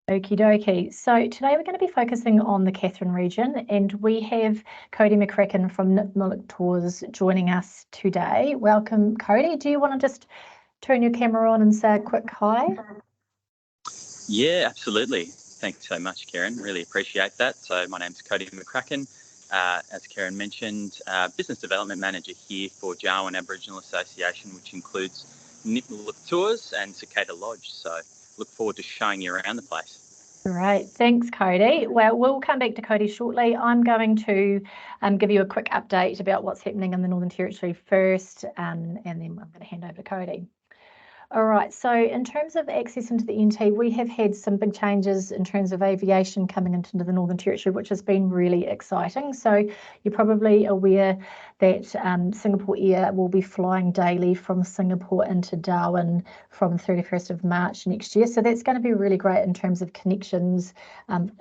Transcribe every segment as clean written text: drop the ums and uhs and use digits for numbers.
Okie dokie. So today we're going to be focusing on the Katherine region, and we have Cody McCracken from Nitmiluk Tours joining us today. Welcome, Cody. Do you want to just turn your camera on and say a quick hi? Yeah, absolutely. Thanks so much, Karen. Really appreciate that. So my name's Cody McCracken. As Karen mentioned, Business Development Manager here for Jarwin Aboriginal Association, which includes Nitmiluk Tours and Cicada Lodge. So look forward to showing you around the place. Great, thanks, Cody. Well, we'll come back to Cody shortly. I'm going to give you a quick update about what's happening in the Northern Territory first, and then I'm going to hand over to Cody. All right, so in terms of access into the NT, we have had some big changes in terms of aviation coming into the Northern Territory, which has been really exciting. So you're probably aware that Singapore Air will be flying daily from Singapore into Darwin from 31st of March next year. So that's going to be really great in terms of connections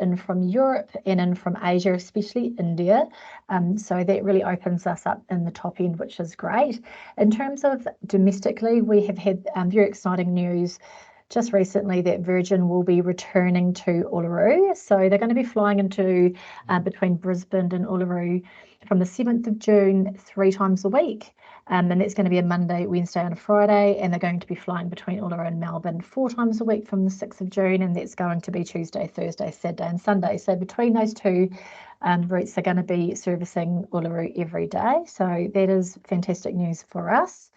in from Europe and in from Asia, especially India. So that really opens us up in the top end, which is great. In terms of domestically, we have had very exciting news just recently that Virgin will be returning to Uluru. So they're going to be flying into between Brisbane and Uluru from the 7th of June 3 times a week. And that's going to be a Monday, Wednesday and a Friday. And they're going to be flying between Uluru and Melbourne 4 times a week from the 6th of June. And that's going to be Tuesday, Thursday, Saturday and Sunday. So between those two routes, they're going to be servicing Uluru every day. So that is fantastic news for us.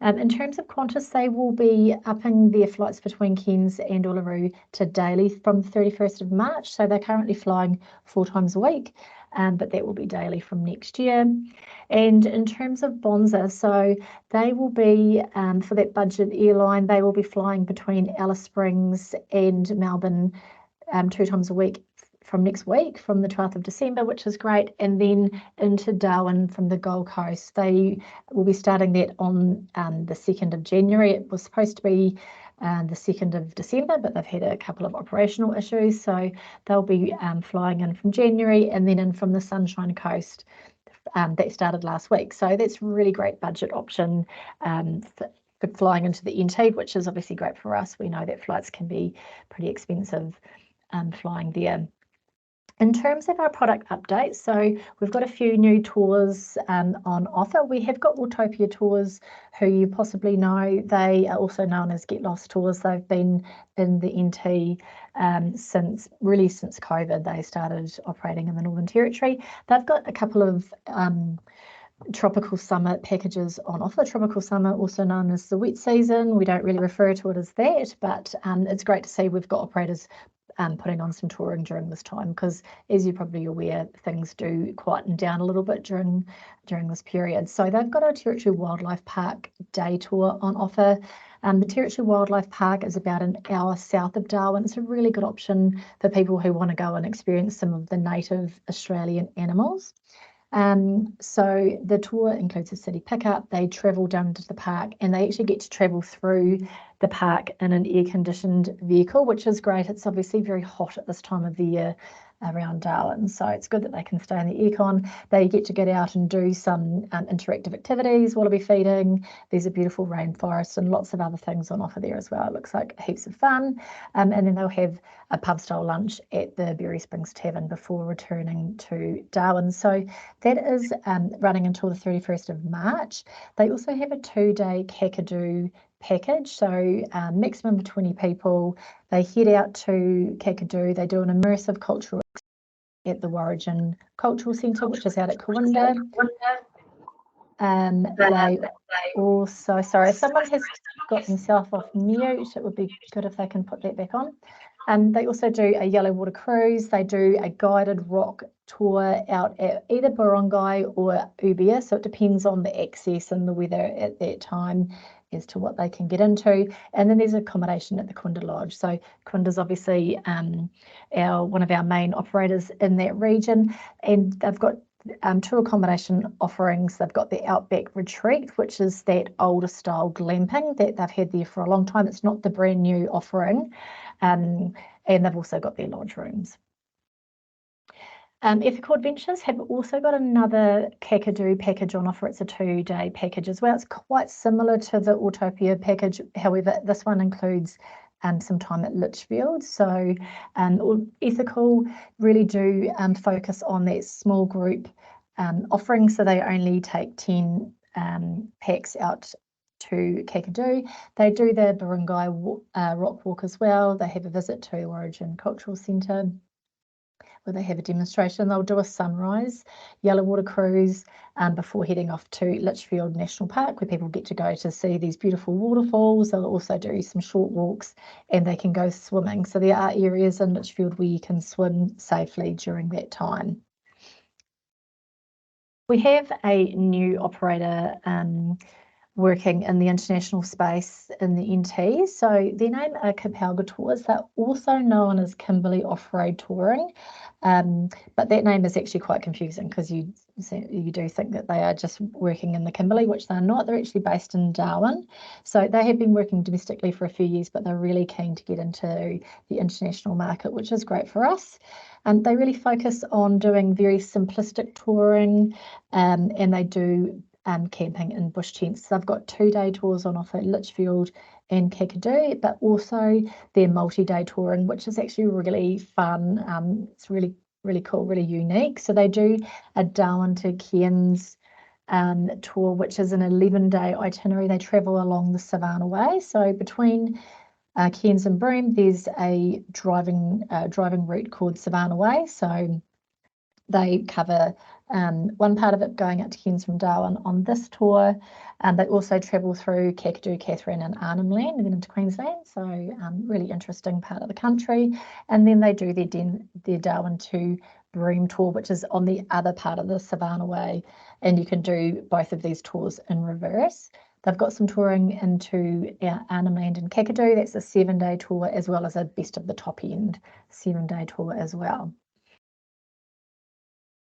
In terms of Qantas, they will be upping their flights between Cairns and Uluru to daily from the 31st of March. So they're currently flying 4 times a week, but that will be daily from next year. And in terms of Bonza, so they will be, for that budget airline, they will be flying between Alice Springs and Melbourne 2 times a week from next week, from the 12th of December, which is great, and then into Darwin from the Gold Coast. They will be starting that on the 2nd of January. It was supposed to be the 2nd of December, but they've had a couple of operational issues, so they'll be flying in from January and then in from the Sunshine Coast. That started last week, so that's a really great budget option for flying into the NT, which is obviously great for us. We know that flights can be pretty expensive flying there. In terms of our product updates, so we've got a few new tours on offer. We have got Autopia Tours, who you possibly know. They are also known as Get Lost Tours. They've been in the NT since COVID. They started operating in the Northern Territory. They've got a couple of tropical summer packages on offer. Tropical summer, also known as the wet season. We don't really refer to it as that, but it's great to see we've got operators putting on some touring during this time, because as you're probably aware, things do quieten down a little bit during this period. So they've got a Territory Wildlife Park day tour on offer. The Territory Wildlife Park is about an hour south of Darwin. It's a really good option for people who want to go and experience some of the native Australian animals. So the tour includes a city pickup. They travel down to the park, and they actually get to travel through the park in an air-conditioned vehicle, which is great. It's obviously very hot at this time of the year around Darwin, so it's good that they can stay in the aircon. They get to get out and do some interactive activities, wallaby feeding. There's a beautiful rainforest and lots of other things on offer there as well. It looks like heaps of fun. And then they'll have a pub-style lunch at the Berry Springs Tavern before returning to Darwin. So that is running until the 31st of March. They also have a 2-day Kakadu package, so maximum of 20 people. They head out to Kakadu. They do an immersive cultural at the Warringin Cultural Centre, which is out at Kawinda. They also, sorry, if someone has got themselves off mute, it would be good if they can put that back on. They also do a yellow water cruise. They do a guided rock tour out at either Barangay or Ubia, so it depends on the access and the weather at that time as to what they can get into. And then there's accommodation at the Cicada Lodge. So Cicada's obviously one of our main operators in that region, and they've got 2 accommodation offerings. They've got the Outback Retreat, which is that older style glamping that they've had there for a long time. It's not the brand new offering. And they've also got their lodge rooms. Ethical Adventures have also got another Kakadu package on offer. It's a 2-day package as well. It's quite similar to the Autopia package. However, this one includes some time at Litchfield. So Ethical really do focus on that small group offering, so they only take 10 packs out to Kakadu. They do the Barungai rock walk as well. They have a visit to Origin Cultural Centre where they have a demonstration. They'll do a sunrise yellow water cruise before heading off to Litchfield National Park, where people get to go to see these beautiful waterfalls. They'll also do some short walks and they can go swimming. So there are areas in Litchfield where you can swim safely during that time. We have a new operator working in the international space in the NT. So their name are Cicada Tours. They're also known as Kimberley Off-Road Touring, but that name is actually quite confusing because you do think that they are just working in the Kimberley, which they're not. They're actually based in Darwin. So they have been working domestically for a few years, but they're really keen to get into the international market, which is great for us. And they really focus on doing very simplistic touring, and they do camping in bush tents. So they've got 2-day tours on offer at Litchfield and Kakadu, but also their multi-day touring, which is actually really fun. It's really cool, really unique. So they do a Darwin to Cairns tour, which is an 11-day itinerary. They travel along the Savannah Way. So between Cairns and Broome, there's a driving route called Savannah Way. So they cover one part of it going out to Cairns from Darwin on this tour. They also travel through Kakadu, Katherine and Arnhem Land and then into Queensland. So really interesting part of the country. And then they do their Darwin to Broome tour, which is on the other part of the Savannah Way. And you can do both of these tours in reverse. They've got some touring into Arnhem Land and Kakadu. That's a 7-day tour, as well as a best of the top end 7-day tour as well.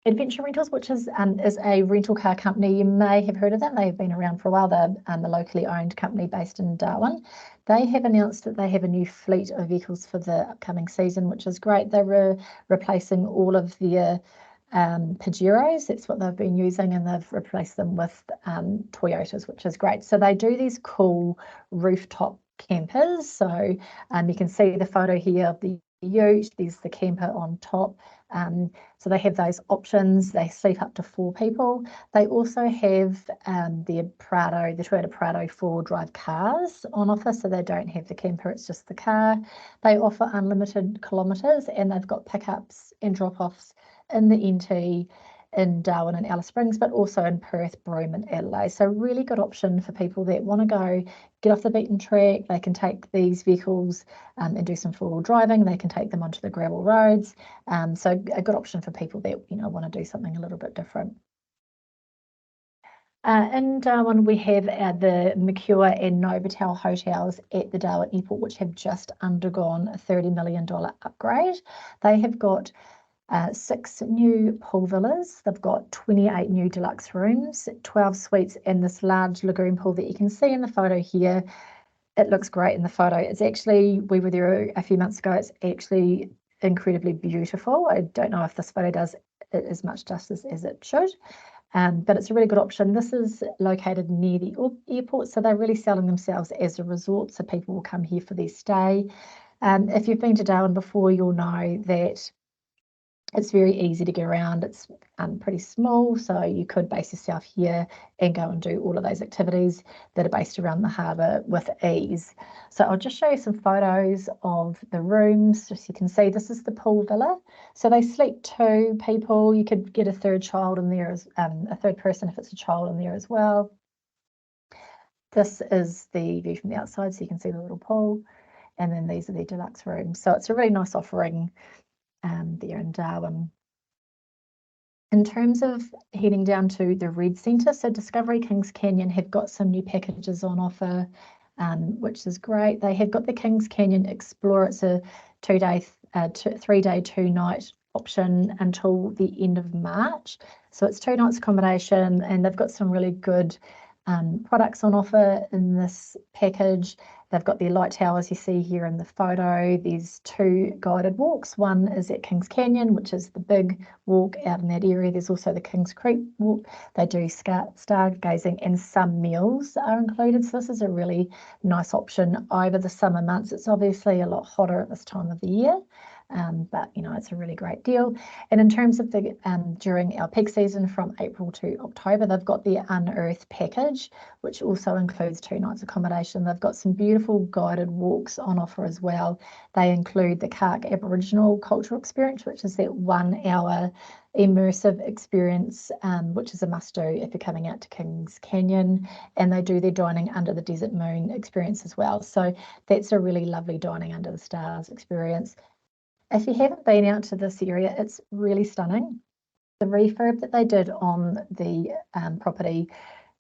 Adventure Rentals, which is a rental car company. You may have heard of them. They've been around for a while. They're a locally owned company based in Darwin. They have announced that they have a new fleet of vehicles for the upcoming season, which is great. They're replacing all of their Pajeros. That's what they've been using, and they've replaced them with Toyotas, which is great. So they do these cool rooftop campers. So you can see the photo here of the ute. There's the camper on top. So they have those options. They sleep up to 4 people. They also have the Toyota Prado 4-drive cars on offer, so they don't have the camper, it's just the car. They offer unlimited kilometres, and they've got pickups and drop-offs in the NT, in Darwin and Alice Springs, but also in Perth, Broome and Adelaide. So really good option for people that want to go get off the beaten track. They can take these vehicles and do some four-wheel driving. They can take them onto the gravel roads. So a good option for people that want to do something a little bit different. In Darwin, we have the Mercure and Novotel hotels at the Darwin Airport, which have just undergone a $30 million upgrade. They have got 6 new pool villas. They've got 28 new deluxe rooms, 12 suites, and this large lagoon pool that you can see in the photo here. It looks great in the photo. It's actually, we were there a few months ago. It's actually incredibly beautiful. I don't know if this photo does it as much justice as it should. But it's a really good option. This is located near the airport, so they're really selling themselves as a resort, so people will come here for their stay. If you've been to Darwin before, you'll know that it's very easy to get around. It's pretty small, so you could base yourself here and go and do all of those activities that are based around the harbour with ease. So I'll just show you some photos of the rooms. Just so you can see, this is the pool villa. So they sleep 2 people. You could get a third child in there, as a third person if it's a child in there as well. This is the view from the outside, so you can see the little pool. And then these are the deluxe rooms. So it's a really nice offering there in Darwin. In terms of heading down to the Red Centre, so Discovery Kings Canyon have got some new packages on offer, which is great. They have got the Kings Canyon Explorer. It's a 3-day, 2-night option until the end of March. So it's 2 nights accommodation, and they've got some really good products on offer in this package. They've got their light towers you see here in the photo. There's 2 guided walks. One is at Kings Canyon, which is the big walk out in that area. There's also the Kings Creek walk. They do stargazing, and some meals are included. So this is a really nice option over the summer months. It's obviously a lot hotter at this time of the year. But it's a really great deal. And in terms of the during our peak season from April to October, they've got the Unearth package, which also includes 2 nights accommodation. They've got some beautiful guided walks on offer as well. They include the Kark Aboriginal Cultural Experience, which is that 1-hour immersive experience, which is a must-do if you're coming out to Kings Canyon. And they do their Dining Under the Desert Moon experience as well. So that's a really lovely Dining Under the Stars experience. If you haven't been out to this area, it's really stunning. The refurb that they did on the property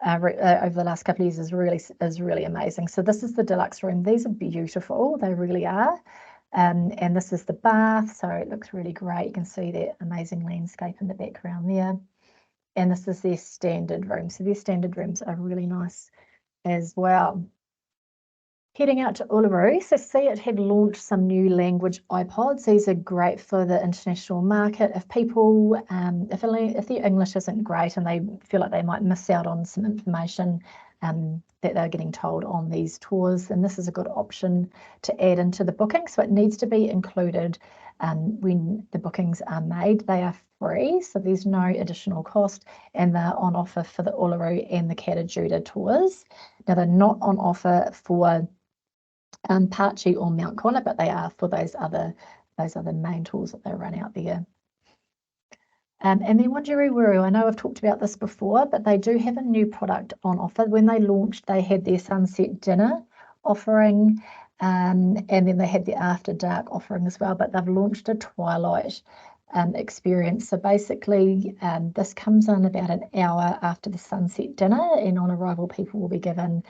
over the last couple of years is really amazing. So this is the deluxe room. These are beautiful. They really are. And this is the bath. So it looks really great. You can see that amazing landscape in the background there. And this is their standard room. So their standard rooms are really nice as well. Heading out to Uluru, so see it had launched some new language iPods. These are great for the international market. If people, if their English isn't great and they feel like they might miss out on some information that they're getting told on these tours, then this is a good option to add into the booking. So it needs to be included when the bookings are made. They are free, so there's no additional cost, and they're on offer for the Uluru and the Katajuda tours. Now they're not on offer for Pachi or Mount Connor, but they are for those other main tours that they run out there. And then Wanjiru, I know I've talked about this before, but they do have a new product on offer. When they launched, they had their sunset dinner offering, and then they had the after dark offering as well, but they've launched a twilight experience. So basically, this comes in about an hour after the sunset dinner, and on arrival, people will be given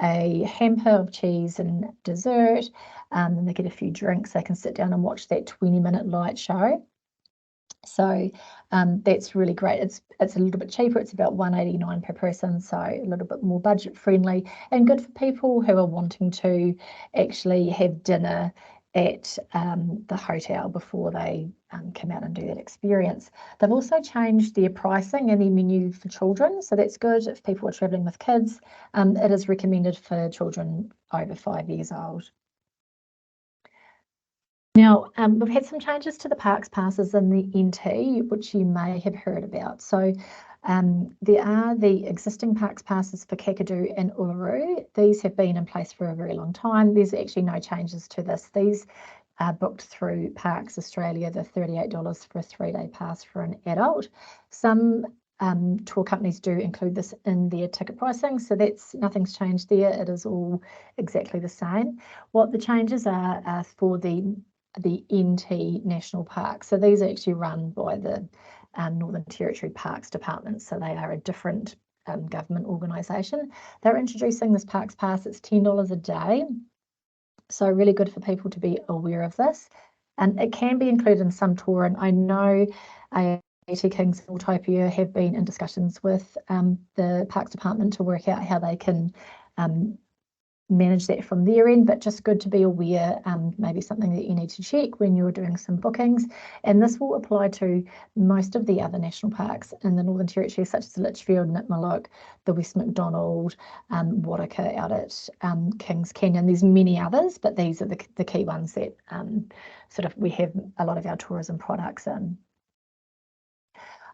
a hamper of cheese and dessert, and they get a few drinks. They can sit down and watch that 20-minute light show. So that's really great. It's a little bit cheaper. It's about $189 per person, so a little bit more budget friendly and good for people who are wanting to actually have dinner at the hotel before they come out and do that experience. They've also changed their pricing and their menu for children, so that's good if people are travelling with kids. It is recommended for children over 5 years old. Now, we've had some changes to the parks passes in the NT, which you may have heard about. So there are the existing parks passes for Kakadu and Uluru. These have been in place for a very long time. There's actually no changes to this. These are booked through Parks Australia, the $38 for a 3-day pass for an adult. Some tour companies do include this in their ticket pricing, so nothing's changed there. It is all exactly the same. What the changes are for the NT National Park. So these are actually run by the Northern Territory Parks Department, so they are a different government organisation. They're introducing this Parks Pass. It's $10 a day, so really good for people to be aware of this. And it can be included in some tour, and I know AT Kings and Autopia have been in discussions with the Parks Department to work out how they can manage that from their end, but just good to be aware, maybe something that you need to check when you're doing some bookings. And this will apply to most of the other national parks in the Northern Territory, such as Litchfield, Nitmiluk, the West Macdonald, Wairaka out at Kings Canyon. There's many others, but these are the key ones that we have a lot of our tourism products in.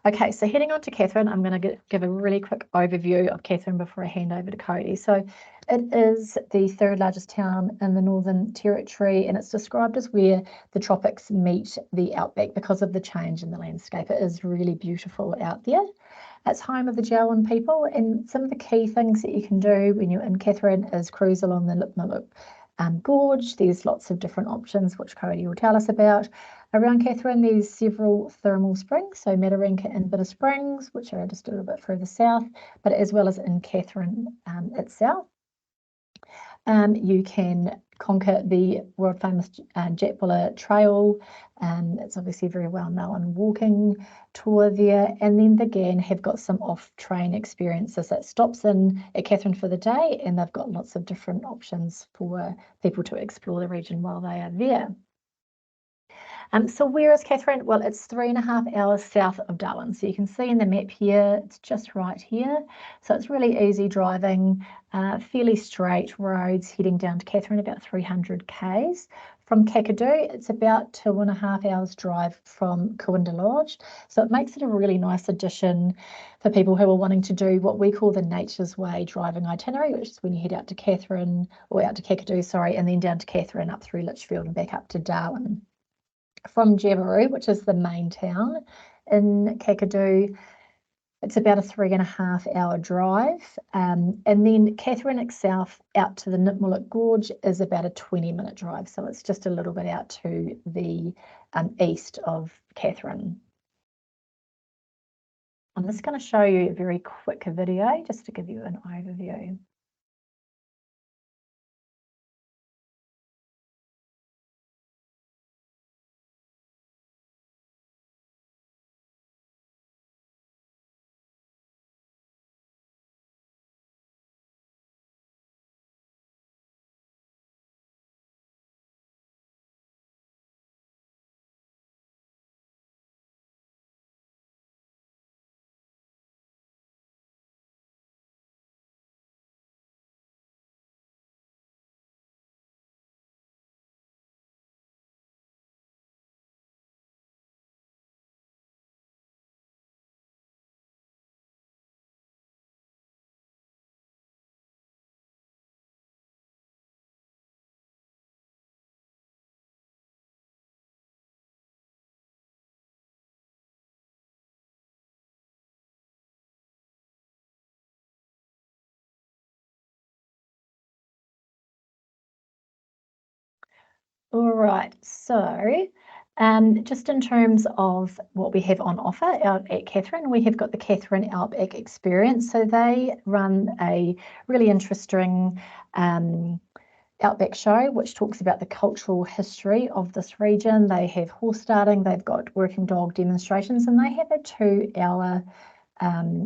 Okay, so heading on to Katherine, I'm going to give a really quick overview of Katherine before I hand over to Cody. So it is the 3rd largest town in the Northern Territory, and it's described as where the tropics meet the outback because of the change in the landscape. It is really beautiful out there. It's home of the Jawoyn people, and some of the key things that you can do when you're in Katherine is cruise along the Nitmiluk Gorge. There's lots of different options, which Cody will tell us about. Around Katherine, there's several thermal springs, so Mataranka and Bitter Springs, which are just a little bit further south, but as well as in Katherine itself. You can conquer the world famous Jetbuller Trail. It's obviously very well known walking tour there. And then the gang have got some off-train experiences that stops in at Katherine for the day, and they've got lots of different options for people to explore the region while they are there. So where is Katherine? Well, it's 3.5 hours south of Darwin. So you can see in the map here, it's just right here. So it's really easy driving, fairly straight roads heading down to Katherine, about 300 k's. From Kakadu, it's about 2.5 hours drive from Cicada Lodge. So it makes it a really nice addition for people who are wanting to do what we call the Nature's Way driving itinerary, which is when you head out to Katherine, or out to Kakadu, sorry, and then down to Katherine, up through Litchfield and back up to Darwin. From Jebaru, which is the main town in Kakadu, it's about a 3.5 hour drive. And then Katherine itself out to the Nitmiluk Gorge is about a 20-minute drive. So it's just a little bit out to the east of Katherine. I'm just going to show you a very quick video just to give you an overview. All right, so just in terms of what we have on offer out at Katherine, we have got the Katherine Outback Experience. So they run a really interesting Outback show, which talks about the cultural history of this region. They have horse starting, they've got working dog demonstrations, and they have a 2-hour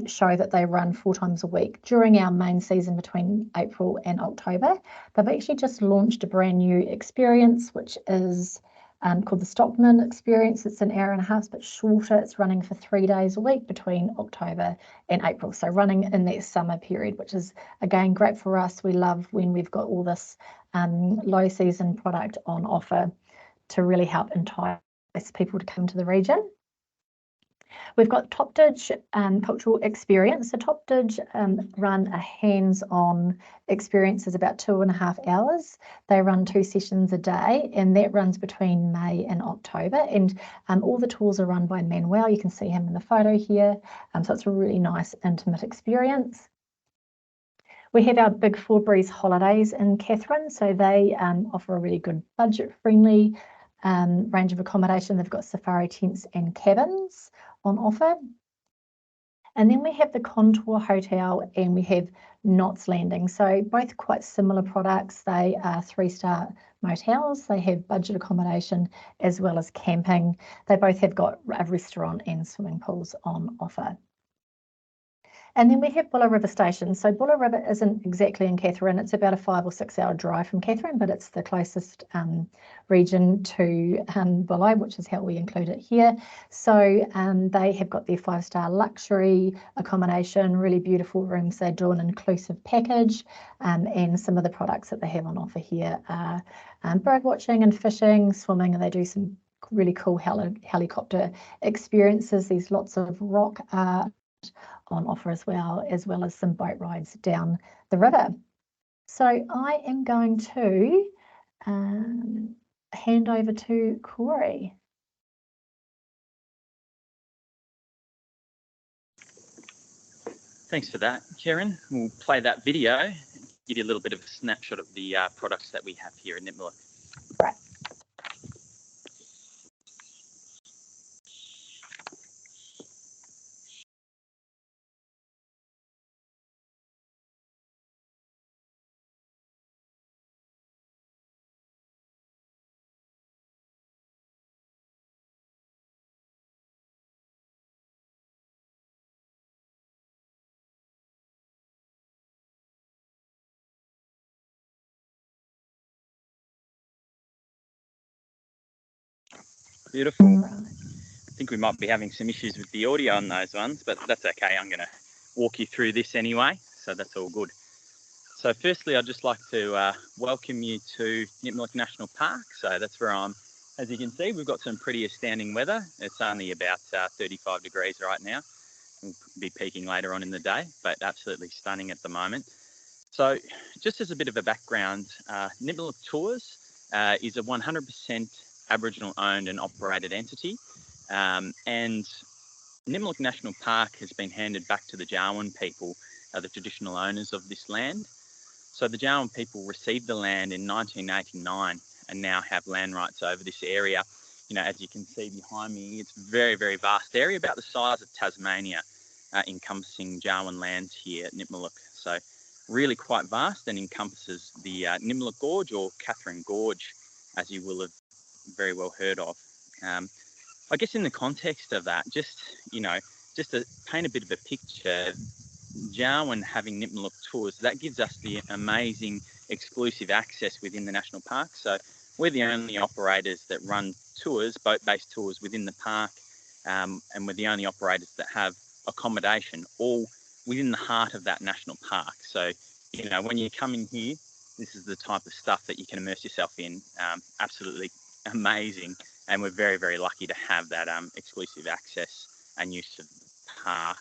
show that they run 4 times a week during our main season between April and October. They've actually just launched a brand new experience, which is called the Stockman Experience. It's an hour and a half, but shorter. It's running for 3 days a week between October and April. So running in that summer period, which is again great for us. We love when we've got all this low season product on offer to really help entice people to come to the region. We've got Topditch Cultural Experience. So Topditch run a hands-on experience, is about 2.5 hours. They run 2 sessions a day, and that runs between May and October. And all the tours are run by Manuel. You can see him in the photo here. So it's a really nice, intimate experience. We have our Big Four Breeze holidays in Katherine. So they offer a really good budget-friendly range of accommodation. They've got safari tents and cabins on offer. And then we have the Contour Hotel and we have Knots Landing. So both quite similar products. They are 3-star motels. They have budget accommodation as well as camping. They both have got a restaurant and swimming pools on offer. And then we have Buller River Station. So Buller River isn't exactly in Katherine. It's about a 5 or 6 hour drive from Katherine, but it's the closest region to Buller, which is how we include it here. So they have got their 5-star luxury accommodation, really beautiful rooms. They do an inclusive package, and some of the products that they have on offer here are bird watching and fishing, swimming, and they do some really cool helicopter experiences. There's lots of rock art on offer as well as some boat rides down the river. So I am going to hand over to Corey. Thanks for that, Karen. We'll play that video, give you a little bit of a snapshot of the products that we have here in Nitmiluk. Right. Beautiful. Right. I think we might be having some issues with the audio on those ones, but that's okay. I'm going to walk you through this anyway, so that's all good. So firstly, I'd just like to welcome you to Nitmiluk National Park. So that's where I'm. As you can see, we've got some pretty astounding weather. It's only about 35 degrees right now. We'll be peaking later on in the day, but absolutely stunning at the moment. So just as a bit of a background, Nitmiluk Tours is a 100% Aboriginal owned and operated entity. And Nitmiluk National Park has been handed back to the Jawoyn people, the traditional owners of this land. So the Jawoyn people received the land in 1989 and now have land rights over this area. You know, as you can see behind me, it's a very, very vast area, about the size of Tasmania, encompassing Jawoyn lands here at Nitmiluk. So really quite vast and encompasses the Nitmiluk Gorge, or Catherine Gorge, as you will have very well heard of. I guess in the context of that, just to paint a bit of a picture, Jawoyn having Nitmiluk Tours, that gives us the amazing exclusive access within the national park. So we're the only operators that run tours, boat-based tours within the park, and we're the only operators that have accommodation all within the heart of that national park. So, you know, when you come in here, this is the type of stuff that you can immerse yourself in. Absolutely amazing. And we're very, very lucky to have that exclusive access and use of the park.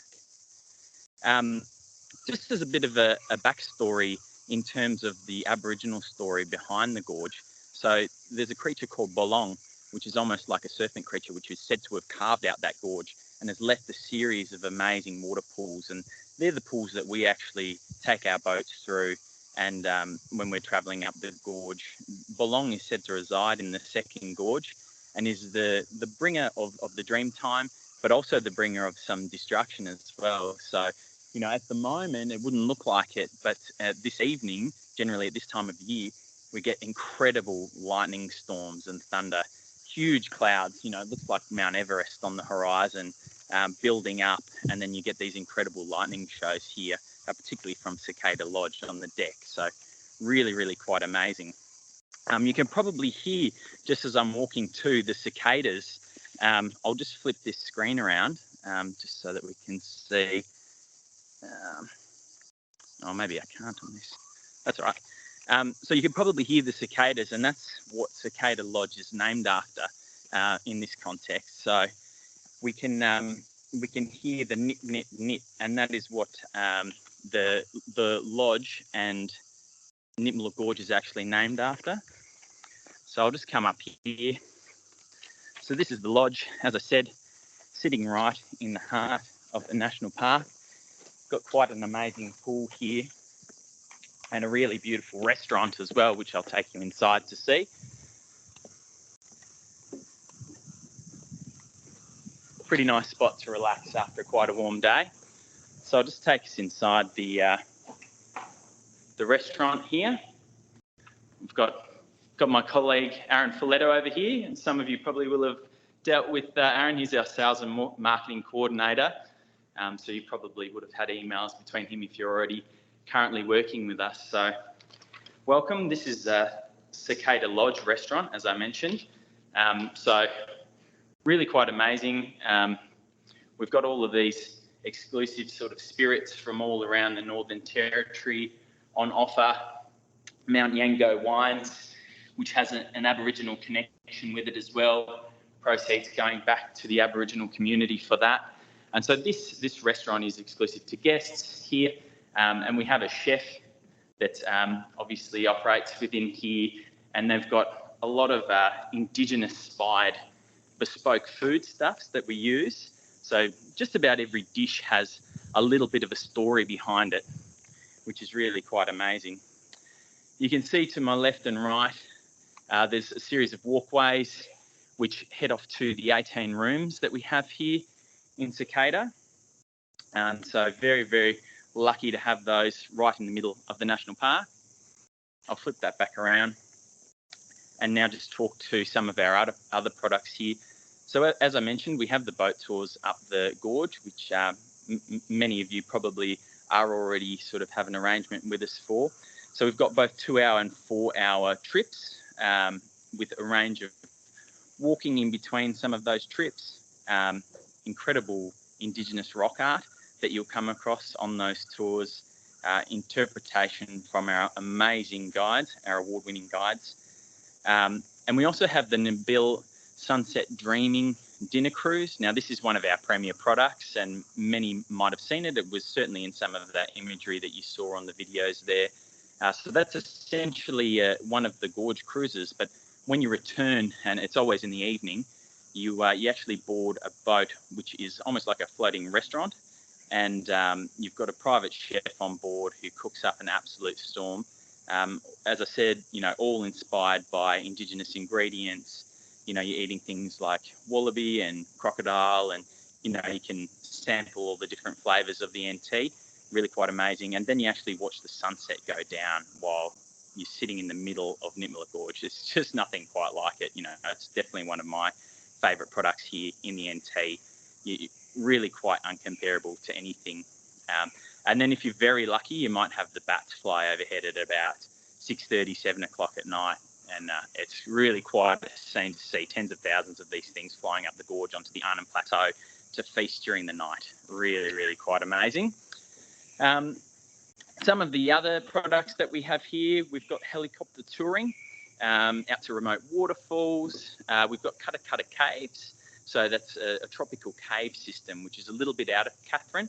Just as a bit of a backstory in terms of the Aboriginal story behind the gorge. So there's a creature called Bolong, which is almost like a serpent creature, which is said to have carved out that gorge and has left a series of amazing water pools. And they're the pools that we actually take our boats through. And when we're traveling up the gorge, Bolong is said to reside in the second gorge and is the bringer of the dream time, but also the bringer of some destruction as well. So, you know, at the moment, it wouldn't look like it, but this evening, generally at this time of year, we get incredible lightning storms and thunder, huge clouds. You know, it looks like Mount Everest on the horizon, building up, and then you get these incredible lightning shows here, particularly from Cicada Lodge on the deck. So really, really quite amazing. You can probably hear, just as I'm walking to, the cicadas. I'll just flip this screen around just so that we can see. Oh, maybe I can't on this. That's all right. So you can probably hear the cicadas, and that's what Cicada Lodge is named after in this context. So we can hear the nit, nit, nit, and that is what the lodge and Nitmiluk Gorge is actually named after. So I'll just come up here. So this is the lodge, as I said, sitting right in the heart of the national park. Got quite an amazing pool here and a really beautiful restaurant as well, which I'll take you inside to see. Pretty nice spot to relax after quite a warm day. So I'll just take us inside the restaurant here. We've got my colleague Aaron Folletto over here, and some of you probably will have dealt with Aaron. He's our sales and marketing coordinator. So you probably would have had emails between him if you're already currently working with us. So welcome. This is Cicada Lodge restaurant, as I mentioned. So really quite amazing. We've got all of these exclusive sort of spirits from all around the Northern Territory on offer. Mount Yango wines, which has an Aboriginal connection with it as well. Proceeds going back to the Aboriginal community for that. And so this restaurant is exclusive to guests here, and we have a chef that obviously operates within here, and they've got a lot of Indigenous-inspired bespoke foodstuffs that we use. So just about every dish has a little bit of a story behind it, which is really quite amazing. You can see to my left and right, there's a series of walkways which head off to the 18 rooms that we have here in Cicada. And so very, very lucky to have those right in the middle of the national park. I'll flip that back around and now just talk to some of our other products here. So as I mentioned, we have the boat tours up the gorge, which many of you probably are already sort of have an arrangement with us for. So we've got both 2-hour and 4-hour trips with a range of walking in between some of those trips, incredible Indigenous rock art that you'll come across on those tours, interpretation from our amazing guides, our award-winning guides. And we also have the Nabil Sunset Dreaming Dinner Cruise. Now, this is one of our premier products, and many might have seen it. It was certainly in some of that imagery that you saw on the videos there. So that's essentially one of the gorge cruises. But when you return, and it's always in the evening, you actually board a boat, which is almost like a floating restaurant. And you've got a private chef on board who cooks up an absolute storm. As I said, all inspired by Indigenous ingredients. You're eating things like wallaby and crocodile, and, you can sample all the different flavours of the NT. Really quite amazing. And then you actually watch the sunset go down while you're sitting in the middle of Nitmiluk Gorge. It's just nothing quite like it. It's definitely one of my favourite products here in the NT. Really quite uncomparable to anything. And then if you're very lucky, you might have the bats fly overhead at about 6:30, 7 o'clock at night. And it's really quite a scene to see tens of thousands of these things flying up the gorge onto the Arnhem Plateau to feast during the night. Really, really quite amazing. Some of the other products that we have here, we've got helicopter touring out to remote waterfalls. We've got Cutta Caves. So that's a tropical cave system, which is a little bit out of Catherine.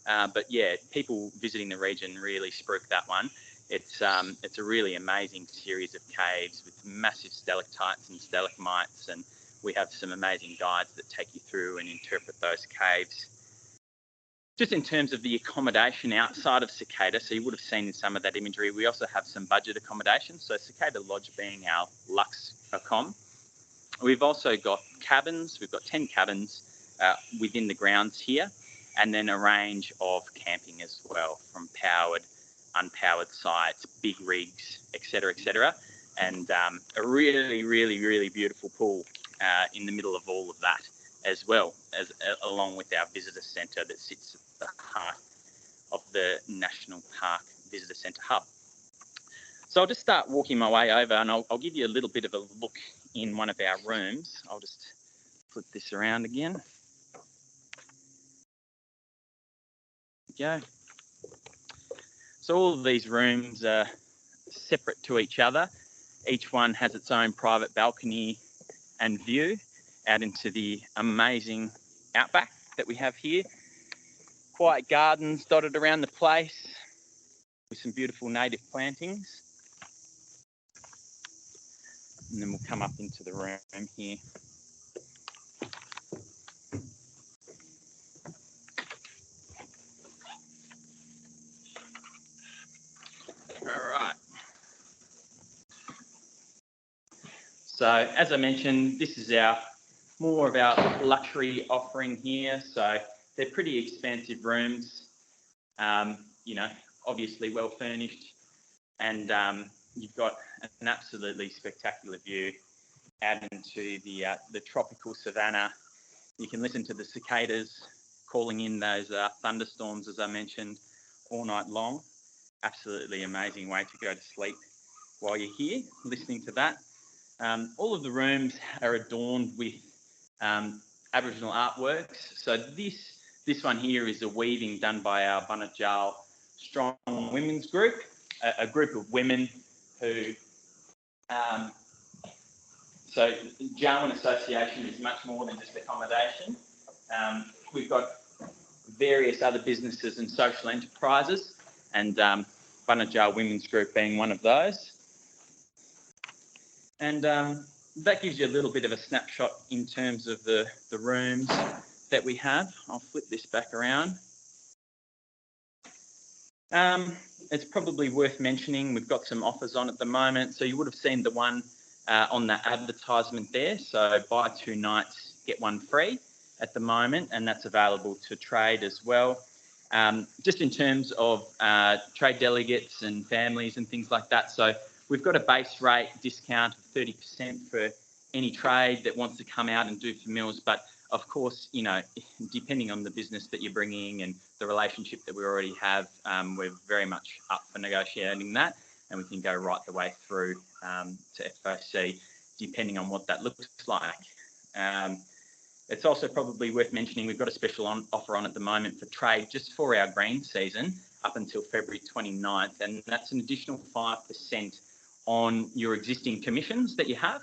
But yeah, people visiting the region really spruik that one. It's a really amazing series of caves with massive stalactites and stalagmites, and we have some amazing guides that take you through and interpret those caves. Just in terms of the accommodation outside of Cicada, so you would have seen in some of that imagery, we also have some budget accommodation. So Cicada Lodge being our luxe accom. We've also got cabins. We've got 10 cabins within the grounds here, and then a range of camping as well, from powered, unpowered sites, big rigs, etc., and a really, really, really beautiful pool in the middle of all of that, as well as along with our visitor centre that sits at the heart of the National Park Visitor Centre hub. So I'll just start walking my way over, and I'll give you a little bit of a look in one of our rooms. I'll just flip this around again. There we go. So all of these rooms are separate to each other. Each one has its own private balcony and view out into the amazing outback that we have here. Quiet gardens dotted around the place with some beautiful native plantings. And then we'll come up into the room here. All right. So as I mentioned, this is more of our luxury offering here. So they're pretty expansive rooms, obviously well furnished, and you've got an absolutely spectacular view out into the tropical savannah. You can listen to the cicadas calling in those thunderstorms, as I mentioned, all night long. Absolutely amazing way to go to sleep while you're here, listening to that. All of the rooms are adorned with Aboriginal artworks. So this one here is a weaving done by our Bunajal Strong Women's Group, a group of women who... So Jarman Association is much more than just accommodation. We've got various other businesses and social enterprises, and Bunajal Women's Group being one of those. And that gives you a little bit of a snapshot in terms of the rooms that we have. I'll flip this back around. It's probably worth mentioning, we've got some offers on at the moment. So you would have seen the one on the advertisement there. So buy 2 nights, get 1 free at the moment, and that's available to trade as well. Just in terms of trade delegates and families and things like that. So we've got a base rate discount of 30% for any trade that wants to come out and do for meals. But of course, depending on the business that you're bringing and the relationship that we already have, we're very much up for negotiating that, and we can go right the way through to FOC. depending on what that looks like. It's also probably worth mentioning we've got a special offer on at the moment for trade just for our green season up until February 29th, and that's an additional 5% on your existing commissions that you have.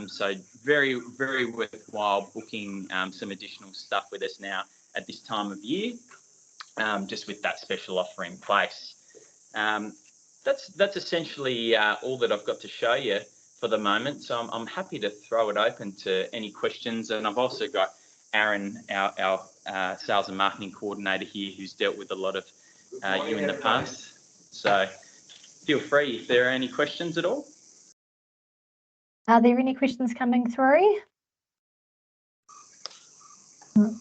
So very, very worthwhile booking some additional stuff with us now at this time of year, just with that special offer in place. That's essentially all that I've got to show you for the moment. So I'm happy to throw it open to any questions. And I've also got Aaron, our sales and marketing coordinator here, who's dealt with a lot of you in the past. So feel free if there are any questions at all. Are there any questions coming through?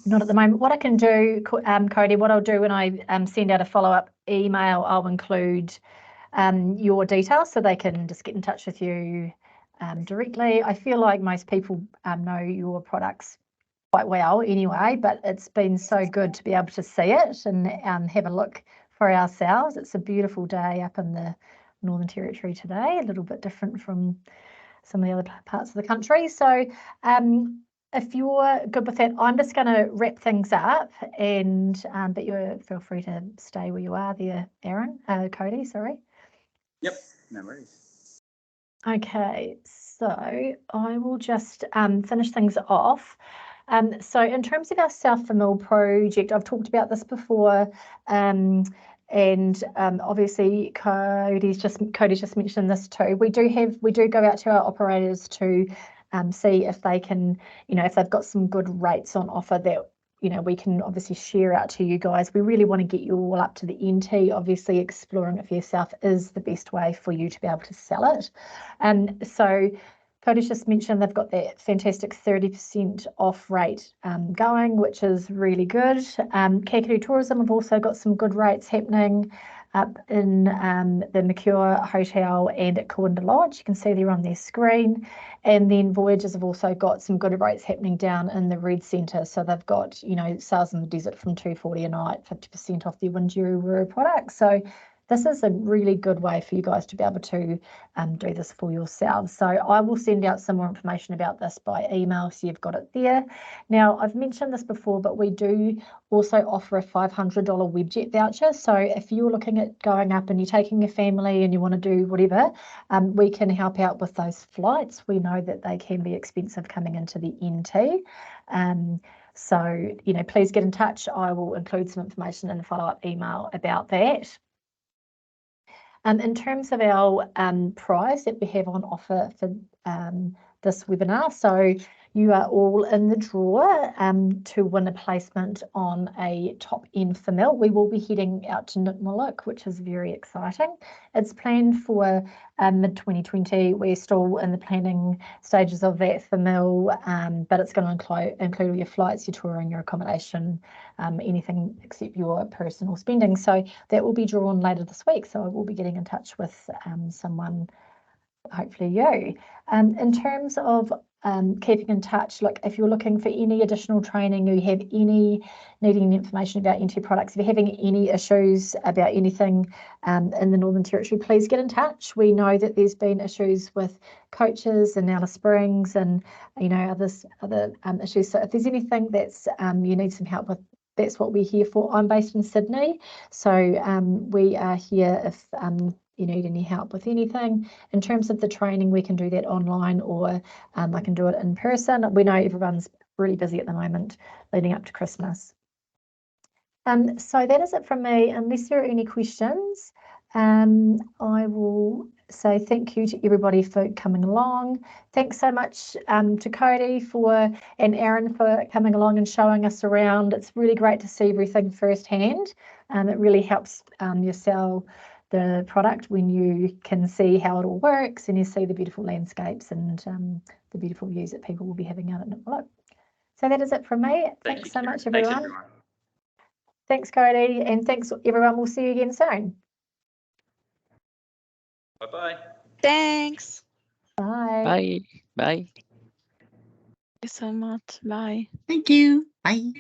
Not at the moment. What I can do, Cody, what I'll do when I send out a follow-up email, I'll include your details so they can just get in touch with you directly. I feel like most people know your products quite well anyway, but it's been so good to be able to see it and have a look for ourselves. It's a beautiful day up in the Northern Territory today, a little bit different from some of the other parts of the country. So if you're good with that, I'm just going to wrap things up, and but you feel free to stay where you are there, Aaron, Cody, sorry. Yep, no worries. Okay, so I will just finish things off. So in terms of our South Mill project, I've talked about this before, and obviously Cody's just mentioned this too. We do go out to our operators to see if they can, if they've got some good rates on offer that we can obviously share out to you guys. We really want to get you all up to the NT. Obviously, exploring it for yourself is the best way for you to be able to sell it. And so Cody's just mentioned they've got that fantastic 30% off rate going, which is really good. Cicada Tourism have also got some good rates happening up in the Mercure Hotel and at Cicada Lodge. You can see they're on their screen. And then Voyagers have also got some good rates happening down in the Red Centre. So they've got, sales in the desert from $240 a night, 50% off their Winduru products. So this is a really good way for you guys to be able to do this for yourselves. So I will send out some more information about this by email so you've got it there. Now, I've mentioned this before, but we do also offer a $500 Webjet voucher. So if you're looking at going up and you're taking a family and you want to do whatever, we can help out with those flights. We know that they can be expensive coming into the NT. So, please get in touch. I will include some information in the follow-up email about that. In terms of our prize that we have on offer for this webinar, so you are all in the draw to win a placement on a top-end mill. We will be heading out to Nitmiluk, which is very exciting. It's planned for mid-2020. We're still in the planning stages of that for mill, but it's going to include all your flights, your touring, your accommodation, anything except your personal spending. So that will be drawn later this week. So I will be getting in touch with someone, hopefully you. In terms of keeping in touch, look, if you're looking for any additional training, you have needing information about NT products, if you're having any issues about anything in the Northern Territory, please get in touch. We know that there's been issues with coaches in Alice Springs and other issues. So if there's anything that's you need some help with, that's what we're here for. I'm based in Sydney, so we are here if you need any help with anything. In terms of the training, we can do that online or I can do it in person. We know everyone's really busy at the moment leading up to Christmas. So that is it from me. Unless there are any questions, I will say thank you to everybody for coming along. Thanks so much to Cody and Aaron for coming along and showing us around. It's really great to see everything firsthand. It really helps you sell the product when you can see how it all works and you see the beautiful landscapes and the beautiful views that people will be having out at Nitmiluk. So that is it from me. Thanks so much, everyone. Thanks, everyone. Thanks, Cody, and thanks, everyone. We'll see you again soon. Bye-bye. Thanks. Bye. Bye. Bye. Thank you so much. Bye. Thank you. Bye.